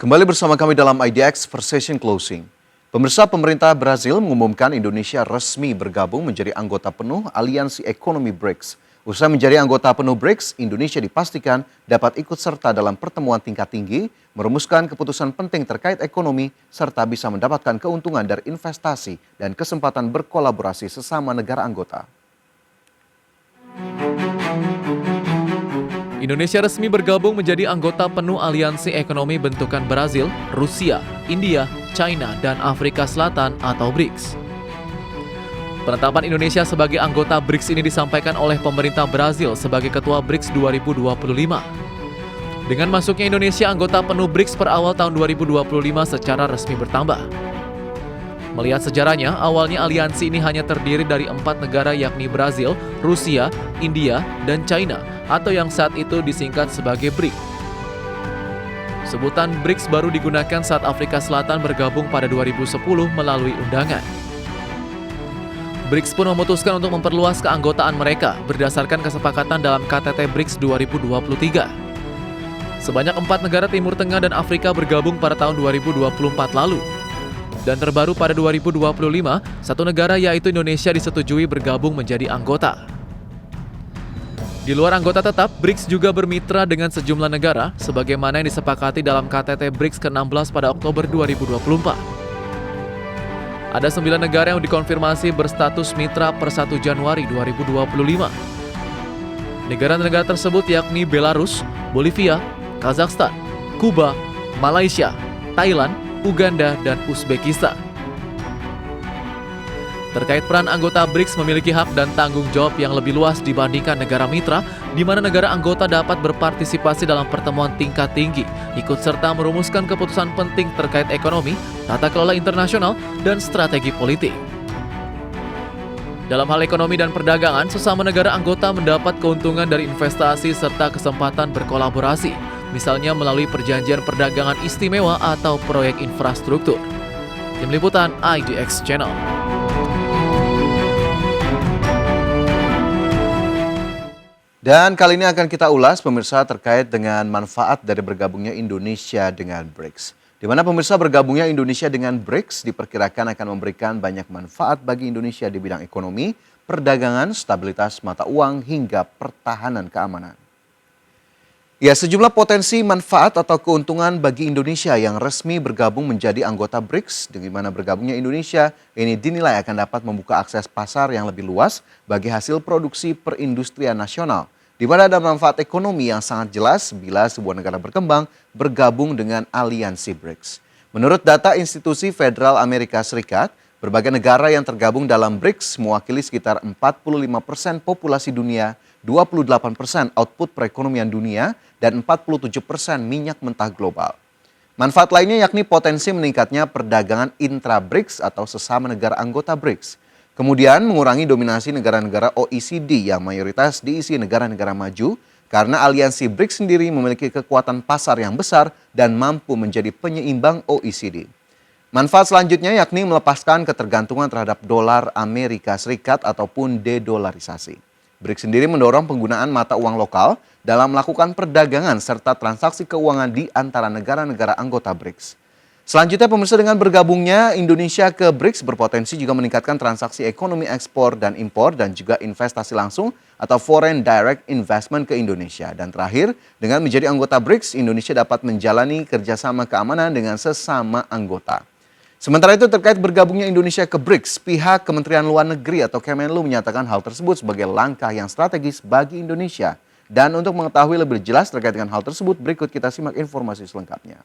Kembali bersama kami dalam IDX Session Closing. Pemerintah Brazil mengumumkan Indonesia resmi bergabung menjadi anggota penuh Aliansi Ekonomi BRICS. Usai menjadi anggota penuh BRICS, Indonesia dipastikan dapat ikut serta dalam pertemuan tingkat tinggi, merumuskan keputusan penting terkait ekonomi, serta bisa mendapatkan keuntungan dari investasi dan kesempatan berkolaborasi sesama negara anggota. Indonesia resmi bergabung menjadi anggota penuh Aliansi Ekonomi bentukan Brazil, Rusia, India, China, dan Afrika Selatan atau BRICS. Penetapan Indonesia sebagai anggota BRICS ini disampaikan oleh pemerintah Brazil sebagai Ketua BRICS 2025. Dengan masuknya Indonesia anggota penuh BRICS per awal tahun 2025 secara resmi bertambah. Melihat sejarahnya, awalnya aliansi ini hanya terdiri dari 4 negara yakni Brazil, Rusia, India, dan China, atau yang saat itu disingkat sebagai BRIC. Sebutan BRICS baru digunakan saat Afrika Selatan bergabung pada 2010 melalui undangan. BRICS pun memutuskan untuk memperluas keanggotaan mereka berdasarkan kesepakatan dalam KTT BRICS 2023. Sebanyak 4 negara Timur Tengah dan Afrika bergabung pada tahun 2024 lalu. Dan terbaru pada 2025, satu negara yaitu Indonesia disetujui bergabung menjadi anggota. Di luar anggota tetap, BRICS juga bermitra dengan sejumlah negara sebagaimana yang disepakati dalam KTT BRICS ke-16 pada Oktober 2024. Ada 9 negara yang dikonfirmasi berstatus mitra per 1 Januari 2025. Negara-negara tersebut yakni Belarus, Bolivia, Kazakhstan, Kuba, Malaysia, Thailand, Uganda, dan Uzbekistan. Terkait peran anggota BRICS memiliki hak dan tanggung jawab yang lebih luas dibandingkan negara mitra, di mana negara anggota dapat berpartisipasi dalam pertemuan tingkat tinggi, ikut serta merumuskan keputusan penting terkait ekonomi, tata kelola internasional, dan strategi politik. Dalam hal ekonomi dan perdagangan, sesama negara anggota mendapat keuntungan dari investasi serta kesempatan berkolaborasi, misalnya melalui perjanjian perdagangan istimewa atau proyek infrastruktur. Tim Liputan IDX Channel. Dan kali ini akan kita ulas pemirsa terkait dengan manfaat dari bergabungnya Indonesia dengan BRICS. Di mana pemirsa bergabungnya Indonesia dengan BRICS diperkirakan akan memberikan banyak manfaat bagi Indonesia di bidang ekonomi, perdagangan, stabilitas mata uang, hingga pertahanan keamanan. Ya, sejumlah potensi manfaat atau keuntungan bagi Indonesia yang resmi bergabung menjadi anggota BRICS, di mana bergabungnya Indonesia ini dinilai akan dapat membuka akses pasar yang lebih luas bagi hasil produksi perindustrian nasional, di mana ada manfaat ekonomi yang sangat jelas bila sebuah negara berkembang bergabung dengan aliansi BRICS. Menurut data Institusi Federal Amerika Serikat, berbagai negara yang tergabung dalam BRICS mewakili sekitar 45% populasi dunia, 28% output perekonomian dunia, dan 47% minyak mentah global. Manfaat lainnya yakni potensi meningkatnya perdagangan intra-BRICS atau sesama negara anggota BRICS. Kemudian mengurangi dominasi negara-negara OECD yang mayoritas diisi negara-negara maju karena aliansi BRICS sendiri memiliki kekuatan pasar yang besar dan mampu menjadi penyeimbang OECD. Manfaat selanjutnya yakni melepaskan ketergantungan terhadap dolar Amerika Serikat ataupun dedolarisasi. BRICS sendiri mendorong penggunaan mata uang lokal dalam melakukan perdagangan serta transaksi keuangan di antara negara-negara anggota BRICS. Selanjutnya pemirsa, dengan bergabungnya Indonesia ke BRICS berpotensi juga meningkatkan transaksi ekonomi ekspor dan impor dan juga investasi langsung atau foreign direct investment ke Indonesia. Dan terakhir, dengan menjadi anggota BRICS, Indonesia dapat menjalani kerjasama keamanan dengan sesama anggota. Sementara itu terkait bergabungnya Indonesia ke BRICS, pihak Kementerian Luar Negeri atau Kemenlu menyatakan hal tersebut sebagai langkah yang strategis bagi Indonesia. Dan untuk mengetahui lebih jelas terkait dengan hal tersebut, berikut kita simak informasi selengkapnya.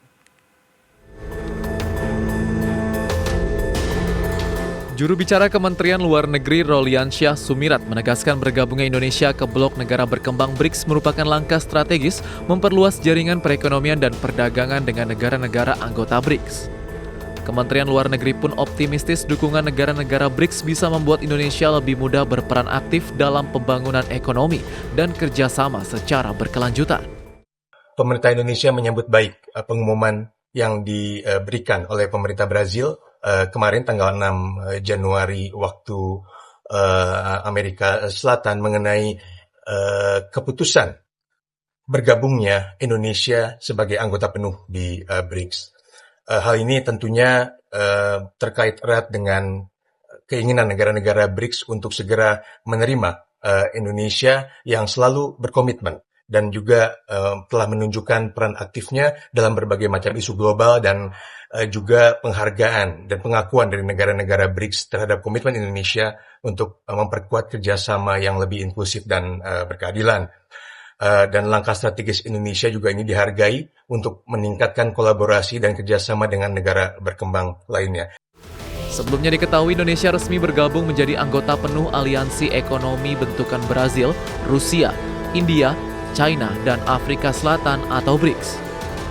Juru bicara Kementerian Luar Negeri Roliansyah Sumirat menegaskan bergabungnya Indonesia ke blok negara berkembang BRICS merupakan langkah strategis memperluas jaringan perekonomian dan perdagangan dengan negara-negara anggota BRICS. Kementerian Luar Negeri pun optimistis dukungan negara-negara BRICS bisa membuat Indonesia lebih mudah berperan aktif dalam pembangunan ekonomi dan kerjasama secara berkelanjutan. Pemerintah Indonesia menyambut baik pengumuman yang diberikan oleh pemerintah Brazil kemarin tanggal 6 Januari waktu Amerika Selatan mengenai keputusan bergabungnya Indonesia sebagai anggota penuh di BRICS. Hal ini tentunya terkait erat dengan keinginan negara-negara BRICS untuk segera menerima Indonesia yang selalu berkomitmen dan juga telah menunjukkan peran aktifnya dalam berbagai macam isu global dan juga penghargaan dan pengakuan dari negara-negara BRICS terhadap komitmen Indonesia untuk memperkuat kerjasama yang lebih inklusif dan berkeadilan. Dan langkah strategis Indonesia juga ini dihargai untuk meningkatkan kolaborasi dan kerjasama dengan negara berkembang lainnya. Sebelumnya diketahui Indonesia resmi bergabung menjadi anggota penuh Aliansi Ekonomi bentukan Brazil, Rusia, India, China, dan Afrika Selatan atau BRICS.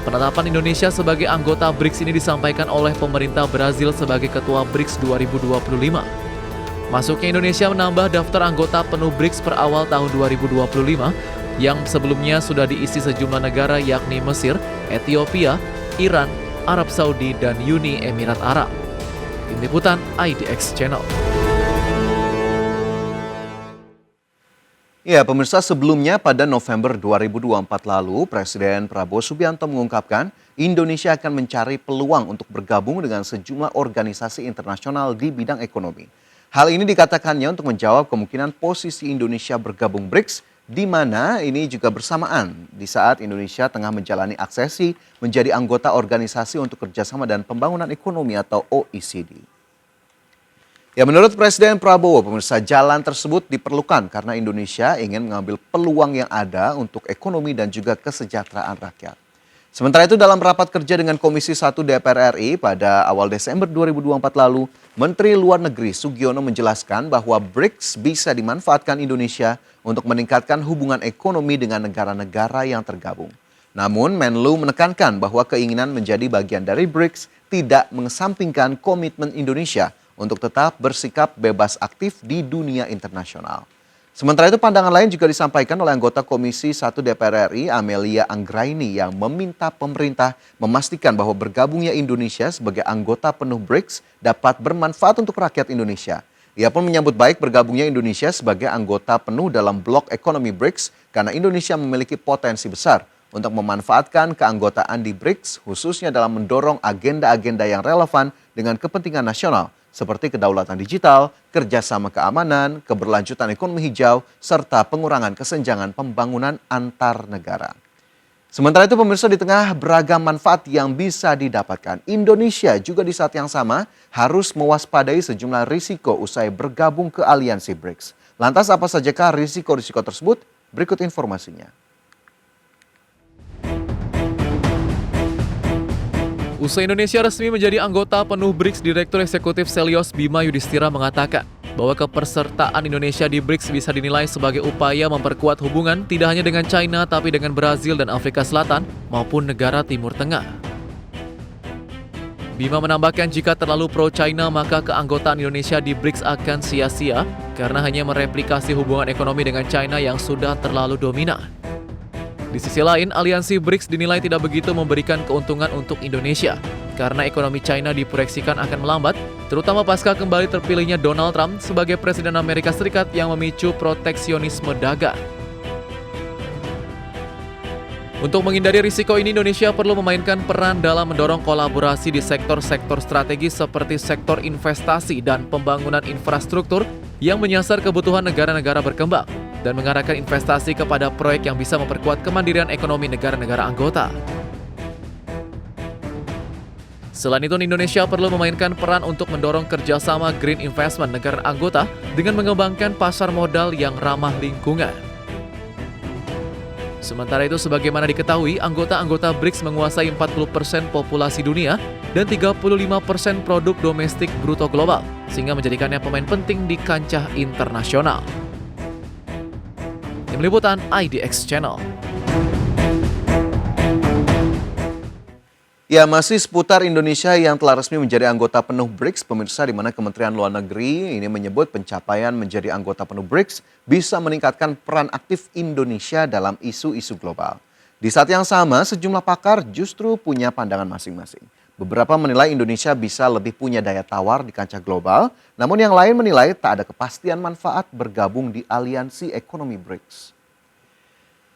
Penetapan Indonesia sebagai anggota BRICS ini disampaikan oleh pemerintah Brazil sebagai Ketua BRICS 2025. Masuknya Indonesia menambah daftar anggota penuh BRICS per awal tahun 2025 yang sebelumnya sudah diisi sejumlah negara yakni Mesir, Ethiopia, Iran, Arab Saudi, dan Uni Emirat Arab. Tim Liputan IDX Channel. Ya, pemirsa, sebelumnya pada November 2024 lalu, Presiden Prabowo Subianto mengungkapkan Indonesia akan mencari peluang untuk bergabung dengan sejumlah organisasi internasional di bidang ekonomi. Hal ini dikatakannya untuk menjawab kemungkinan posisi Indonesia bergabung BRICS, di mana ini juga bersamaan di saat Indonesia tengah menjalani aksesi menjadi anggota Organisasi untuk Kerjasama dan Pembangunan Ekonomi atau OECD. Ya, menurut Presiden Prabowo, pemirsa, jalan tersebut diperlukan karena Indonesia ingin mengambil peluang yang ada untuk ekonomi dan juga kesejahteraan rakyat. Sementara itu dalam rapat kerja dengan Komisi 1 DPR RI pada awal Desember 2024 lalu, Menteri Luar Negeri Sugiono menjelaskan bahwa BRICS bisa dimanfaatkan Indonesia untuk meningkatkan hubungan ekonomi dengan negara-negara yang tergabung. Namun Menlu menekankan bahwa keinginan menjadi bagian dari BRICS tidak mengesampingkan komitmen Indonesia untuk tetap bersikap bebas aktif di dunia internasional. Sementara itu pandangan lain juga disampaikan oleh anggota Komisi 1 DPR RI Amelia Anggraini yang meminta pemerintah memastikan bahwa bergabungnya Indonesia sebagai anggota penuh BRICS dapat bermanfaat untuk rakyat Indonesia. Ia pun menyambut baik bergabungnya Indonesia sebagai anggota penuh dalam blok ekonomi BRICS karena Indonesia memiliki potensi besar untuk memanfaatkan keanggotaan di BRICS khususnya dalam mendorong agenda-agenda yang relevan dengan kepentingan nasional seperti kedaulatan digital, kerjasama keamanan, keberlanjutan ekonomi hijau, serta pengurangan kesenjangan pembangunan antar negara. Sementara itu pemirsa, di tengah beragam manfaat yang bisa didapatkan, Indonesia juga di saat yang sama harus mewaspadai sejumlah risiko usai bergabung ke aliansi BRICS. Lantas apa sajakah risiko-risiko tersebut? Berikut informasinya. Usai Indonesia resmi menjadi anggota penuh BRICS, Direktur Eksekutif Selyos Bima Yudhistira mengatakan bahwa kepesertaan Indonesia di BRICS bisa dinilai sebagai upaya memperkuat hubungan tidak hanya dengan China tapi dengan Brazil dan Afrika Selatan maupun negara Timur Tengah. Bima menambahkan jika terlalu pro-China maka keanggotaan Indonesia di BRICS akan sia-sia karena hanya mereplikasi hubungan ekonomi dengan China yang sudah terlalu dominan. Di sisi lain, aliansi BRICS dinilai tidak begitu memberikan keuntungan untuk Indonesia karena ekonomi China diproyeksikan akan melambat, terutama pasca kembali terpilihnya Donald Trump sebagai Presiden Amerika Serikat yang memicu proteksionisme dagang. Untuk menghindari risiko ini, Indonesia perlu memainkan peran dalam mendorong kolaborasi di sektor-sektor strategis seperti sektor investasi dan pembangunan infrastruktur yang menyasar kebutuhan negara-negara berkembang dan mengarahkan investasi kepada proyek yang bisa memperkuat kemandirian ekonomi negara-negara anggota. Selain itu, Indonesia perlu memainkan peran untuk mendorong kerjasama green investment negara anggota dengan mengembangkan pasar modal yang ramah lingkungan. Sementara itu, sebagaimana diketahui, anggota-anggota BRICS menguasai 40% populasi dunia dan 35% produk domestik bruto global, sehingga menjadikannya pemain penting di kancah internasional. Tim Liputan IDX Channel. Ya, masih seputar Indonesia yang telah resmi menjadi anggota penuh BRICS, pemirsa, di mana Kementerian Luar Negeri ini menyebut pencapaian menjadi anggota penuh BRICS bisa meningkatkan peran aktif Indonesia dalam isu-isu global. Di saat yang sama, sejumlah pakar justru punya pandangan masing-masing. Beberapa menilai Indonesia bisa lebih punya daya tawar di kancah global, namun yang lain menilai tak ada kepastian manfaat bergabung di aliansi ekonomi BRICS.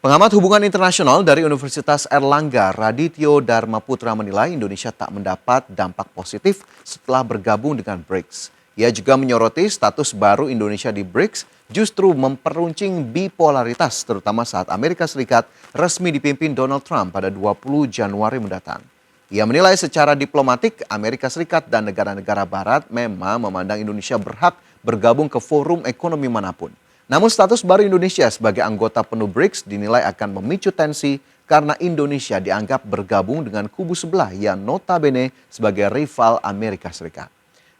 Pengamat hubungan internasional dari Universitas Erlangga, Radityo Dharma Putra menilai Indonesia tak mendapat dampak positif setelah bergabung dengan BRICS. Ia juga menyoroti status baru Indonesia di BRICS justru memperuncing bipolaritas terutama saat Amerika Serikat resmi dipimpin Donald Trump pada 20 Januari mendatang. Ia menilai secara diplomatik Amerika Serikat dan negara-negara barat memang memandang Indonesia berhak bergabung ke forum ekonomi manapun. Namun status baru Indonesia sebagai anggota penuh BRICS dinilai akan memicu tensi karena Indonesia dianggap bergabung dengan kubu sebelah yang notabene sebagai rival Amerika Serikat.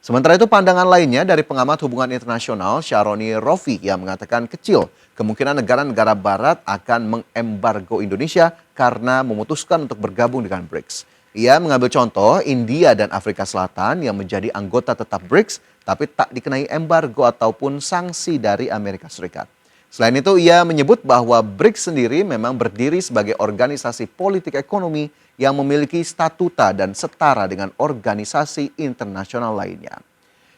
Sementara itu pandangan lainnya dari pengamat hubungan internasional Sharoni Rofi yang mengatakan kecil kemungkinan negara-negara barat akan mengembargo Indonesia karena memutuskan untuk bergabung dengan BRICS. Ia mengambil contoh India dan Afrika Selatan yang menjadi anggota tetap BRICS tapi tak dikenai embargo ataupun sanksi dari Amerika Serikat. Selain itu, ia menyebut bahwa BRICS sendiri memang berdiri sebagai organisasi politik ekonomi yang memiliki statuta dan setara dengan organisasi internasional lainnya.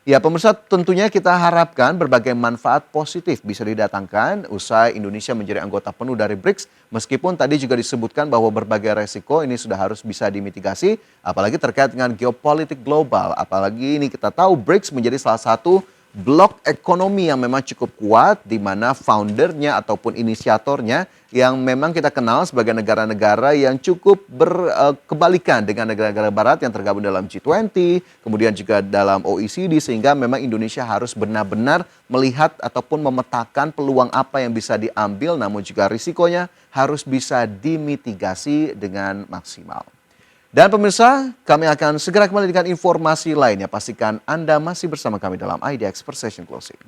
Ya, pemirsa, tentunya kita harapkan berbagai manfaat positif bisa didatangkan usai Indonesia menjadi anggota penuh dari BRICS. Meskipun tadi juga disebutkan bahwa berbagai resiko ini sudah harus bisa dimitigasi, apalagi terkait dengan geopolitik global. Apalagi ini kita tahu BRICS menjadi salah satu blok ekonomi yang memang cukup kuat di mana foundernya ataupun inisiatornya yang memang kita kenal sebagai negara-negara yang cukup berkebalikan dengan negara-negara barat yang tergabung dalam G20, kemudian juga dalam OECD, sehingga memang Indonesia harus benar-benar melihat ataupun memetakan peluang apa yang bisa diambil namun juga risikonya harus bisa dimitigasi dengan maksimal. Dan pemirsa, kami akan segera kembali dengan informasi lainnya. Pastikan Anda masih bersama kami dalam IDX Per Session Closing.